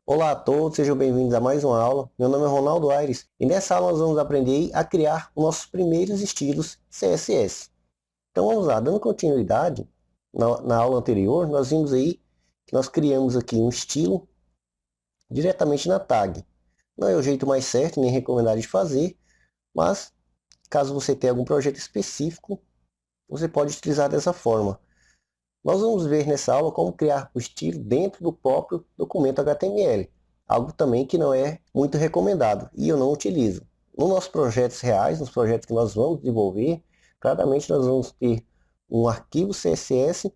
Olá a todos, sejam bem-vindos a mais uma aula. Meu nome é Ronaldo Aires e nessa aula nós vamos aprender a criar os nossos primeiros estilos CSS. Então vamos lá, dando continuidade, na aula anterior nós vimos aí que nós criamos aqui um estilo diretamente na tag. Não é o jeito mais certo nem recomendado de fazer, mas caso você tenha algum projeto específico, você pode utilizar dessa forma. Nós vamos ver nessa aula como criar o estilo dentro do próprio documento HTML, algo também que não é muito recomendado e eu não utilizo. Nos nossos projetos reais, nos projetos que nós vamos desenvolver, claramente nós vamos ter um arquivo CSS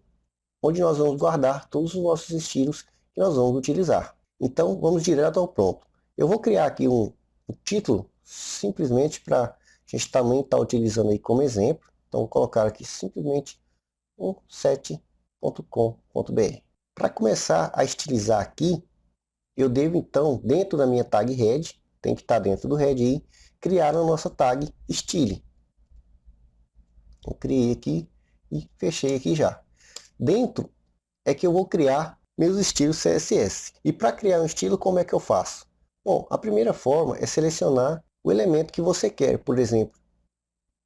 onde nós vamos guardar todos os nossos estilos que nós vamos utilizar. Então vamos direto ao ponto. Eu vou criar aqui um título simplesmente para a gente também estar utilizando aí como exemplo. Então vou colocar aqui simplesmente um 7.com.br. Para começar a estilizar aqui, eu devo então, dentro da minha tag head, tem que estar dentro do head aí, criar a nossa tag style. Eu criei aqui e fechei aqui já. Dentro é que eu vou criar meus estilos CSS. E para criar um estilo, como é que eu faço? Bom, a primeira forma é selecionar o elemento que você quer. Por exemplo,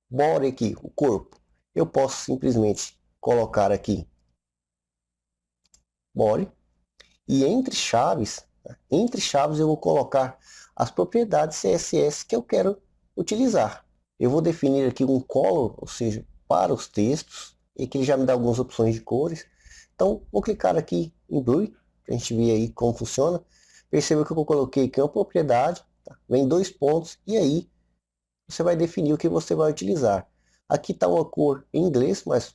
body aqui, o corpo. Eu posso simplesmente colocar aqui body. E entre chaves eu vou colocar as propriedades CSS que eu quero utilizar. Eu vou definir aqui um color, ou seja, para os textos, e que ele já me dá algumas opções de cores. Então, vou clicar aqui em Blue, para a gente ver aí como funciona. Perceba que eu coloquei aqui uma propriedade, tá? Vem dois pontos, e aí você vai definir o que você vai utilizar. Aqui está uma cor em inglês, mas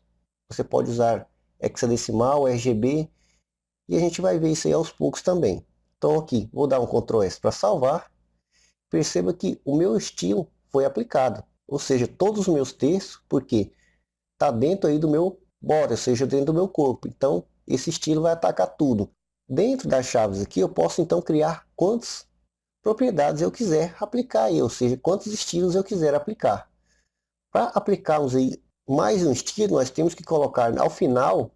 você pode usar hexadecimal, RGB, e a gente vai ver isso aí aos poucos também. Então aqui, vou dar um Ctrl S para salvar. Perceba que o meu estilo foi aplicado. Ou seja, todos os meus textos, porque está dentro aí do meu body, ou seja, dentro do meu corpo. Então, esse estilo vai atacar tudo. Dentro das chaves aqui, eu posso então criar quantas propriedades eu quiser aplicar aí, ou seja, quantos estilos eu quiser aplicar. Para aplicarmos aí mais um estilo, nós temos que colocar ao final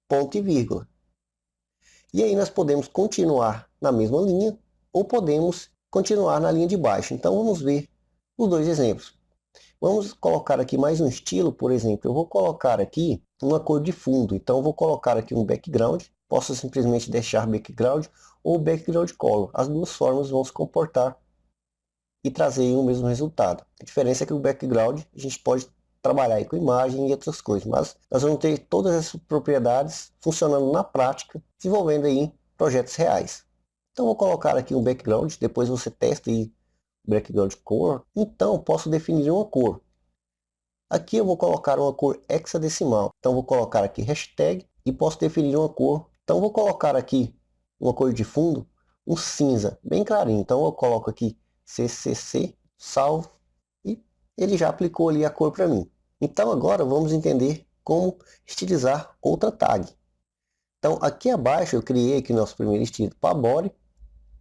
ponto e vírgula. E aí nós podemos continuar na mesma linha ou podemos continuar na linha de baixo. Então vamos ver os dois exemplos. Vamos colocar aqui mais um estilo, por exemplo, eu vou colocar aqui uma cor de fundo. Então eu vou colocar aqui um background, posso simplesmente deixar background ou background color. As duas formas vão se comportar e trazer o mesmo resultado. A diferença é que o background a gente pode trabalhar aí com imagem e outras coisas, mas nós vamos ter todas essas propriedades funcionando na prática, desenvolvendo aí projetos reais. Então vou colocar aqui um background, depois você testa aí o background cor. Então posso definir uma cor. Aqui eu vou colocar uma cor hexadecimal. Então vou colocar aqui hashtag e posso definir uma cor. Então vou colocar aqui uma cor de fundo, um cinza bem clarinho. Então eu coloco aqui CCC, salvo, e ele já aplicou ali a cor para mim. Então agora vamos entender como estilizar outra tag. Então aqui abaixo eu criei aqui nosso primeiro estilo para body.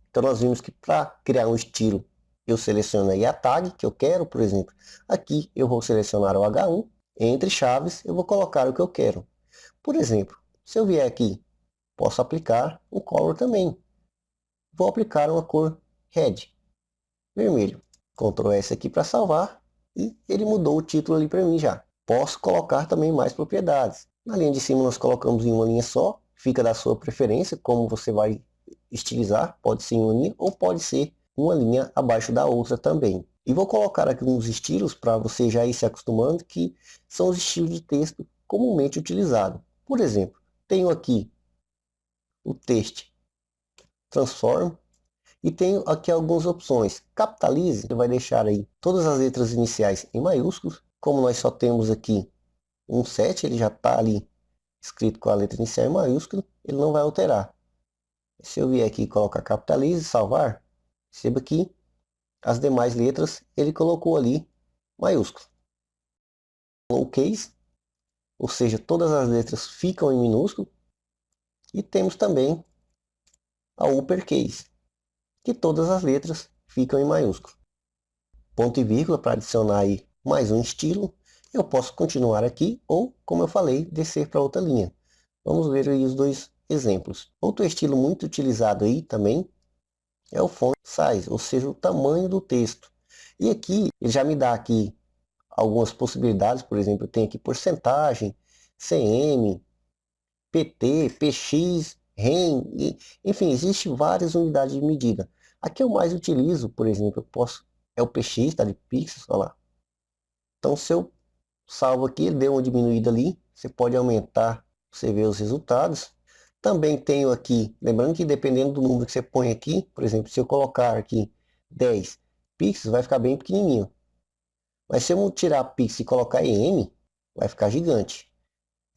Então nós vimos que para criar um estilo eu seleciono aí a tag que eu quero, por exemplo. Aqui eu vou selecionar o H1, entre chaves eu vou colocar o que eu quero. Por exemplo, se eu vier aqui, posso aplicar um color também. Vou aplicar uma cor red, vermelho. Ctrl S aqui para salvar e ele mudou o título ali para mim já. Posso colocar também mais propriedades. Na linha de cima nós colocamos em uma linha só, fica da sua preferência como você vai estilizar, pode ser em uma linha ou pode ser uma linha abaixo da outra também. E vou colocar aqui uns estilos para você já ir se acostumando, que são os estilos de texto comumente utilizados. Por exemplo, tenho aqui o texto transform e tenho aqui algumas opções. Capitalize, você vai deixar aí todas as letras iniciais em maiúsculos. Como nós só temos aqui um 7, ele já está ali escrito com a letra inicial em maiúsculo, ele não vai alterar. Se eu vier aqui e colocar capitalize e salvar, perceba que as demais letras ele colocou ali maiúsculo. Lowercase, ou seja, todas as letras ficam em minúsculo. E temos também a uppercase, que todas as letras ficam em maiúsculo. Ponto e vírgula para adicionar aí mais um estilo. Eu posso continuar aqui ou, como eu falei, descer para outra linha. Vamos ver aí os dois exemplos. Outro estilo muito utilizado aí também é o font size, ou seja, o tamanho do texto. E aqui ele já me dá aqui algumas possibilidades, por exemplo, eu tenho aqui porcentagem, cm, pt, px, rem, enfim, existem várias unidades de medida. Aqui eu mais utilizo, por exemplo, é o px, tá, de pixels, olha lá. Então se eu salvo aqui, ele deu uma diminuída ali, você pode aumentar, você vê os resultados. Também tenho aqui, lembrando que dependendo do número que você põe aqui, por exemplo, se eu colocar aqui 10 pixels, vai ficar bem pequenininho. Mas se eu tirar pixel e colocar em vai ficar gigante.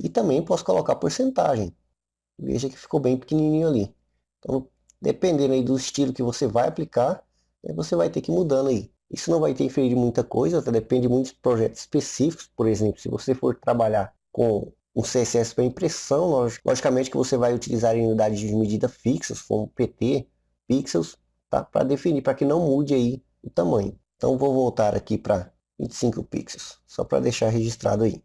E também posso colocar porcentagem. Veja que ficou bem pequenininho ali. Então, dependendo aí do estilo que você vai aplicar, você vai ter que ir mudando aí. Isso não vai interferir de muita coisa, tá? Depende de muitos projetos específicos. Por exemplo, se você for trabalhar com um CSS para impressão, logicamente que você vai utilizar em unidades de medida fixas, como PT, pixels, tá? Para definir, para que não mude aí o tamanho. Então, vou voltar aqui para 25 pixels, só para deixar registrado aí.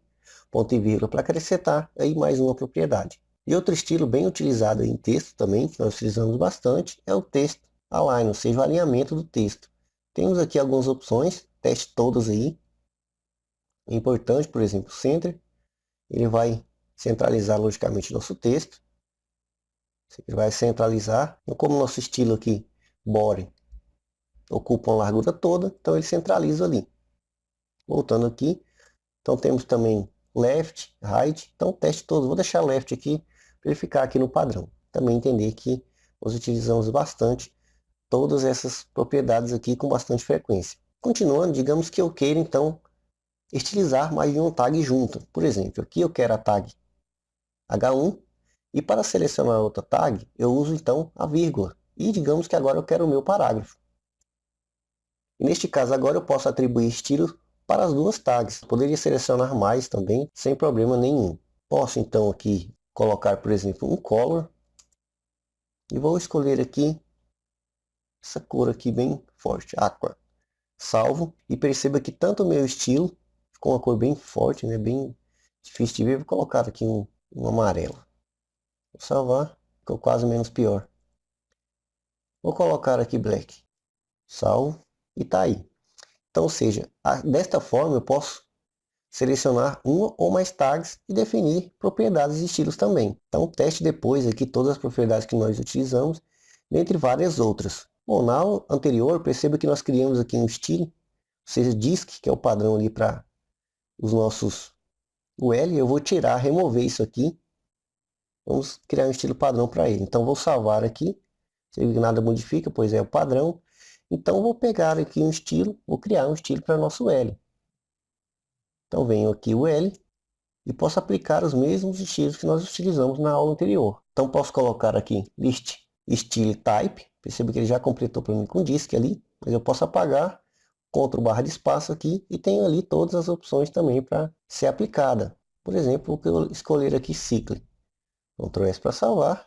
Ponto e vírgula para acrescentar aí mais uma propriedade. E outro estilo bem utilizado em texto também, que nós utilizamos bastante, é o texto align, ou seja, o alinhamento do texto. Temos aqui algumas opções, teste todas aí. É importante, por exemplo, center, ele vai centralizar logicamente nosso texto. Ele vai centralizar, então, como nosso estilo aqui, body, ocupa uma largura toda, então ele centraliza ali. Voltando aqui, então temos também left, right, então teste todos, vou deixar left aqui, para ele ficar aqui no padrão. Também entender que nós utilizamos bastante todas essas propriedades aqui com bastante frequência. Continuando, digamos que eu queira então estilizar mais de um tag junto. Por exemplo, aqui eu quero a tag H1 e para selecionar outra tag eu uso então a vírgula. E digamos que agora eu quero o meu parágrafo. E neste caso agora eu posso atribuir estilo para as duas tags. Poderia selecionar mais também sem problema nenhum. Posso então aqui colocar, por exemplo, um color. E vou escolher aqui essa cor aqui bem forte, aqua. Salvo e perceba que tanto o meu estilo ficou uma cor bem forte, né, bem difícil de ver. Vou colocar aqui um amarelo. Vou salvar, ficou quase menos pior. Vou colocar aqui black. Salvo e tá aí. Então, ou seja, desta forma eu posso selecionar uma ou mais tags e definir propriedades e estilos também. Então teste depois aqui todas as propriedades que nós utilizamos, dentre várias outras. Bom, na aula anterior, perceba que nós criamos aqui um estilo, ou seja, disk, que é o padrão ali para os nossos UL. Eu vou tirar, remover isso aqui. Vamos criar um estilo padrão para ele. Então vou salvar aqui, se nada modifica, pois é o padrão. Então vou pegar aqui um estilo, vou criar um estilo para nosso L. Então venho aqui o L e posso aplicar os mesmos estilos que nós utilizamos na aula anterior. Então posso colocar aqui list style type, perceba que ele já completou para mim com disk ali, mas eu posso apagar, Ctrl barra de espaço aqui e tenho ali todas as opções também para ser aplicada. Por exemplo, eu escolher aqui cycle, Ctrl S para salvar,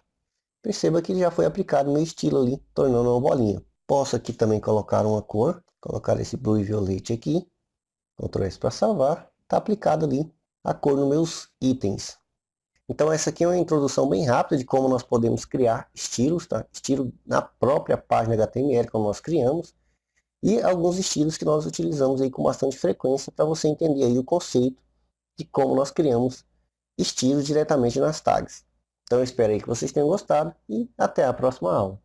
perceba que ele já foi aplicado no meu estilo ali, tornando uma bolinha. Posso aqui também colocar uma cor, colocar esse blue e violete aqui, Ctrl S para salvar, está aplicado ali a cor nos meus itens. Então essa aqui é uma introdução bem rápida de como nós podemos criar estilos, tá? Estilo na própria página HTML como nós criamos, e alguns estilos que nós utilizamos aí com bastante frequência para você entender aí o conceito de como nós criamos estilos diretamente nas tags. Então eu espero aí que vocês tenham gostado e até a próxima aula.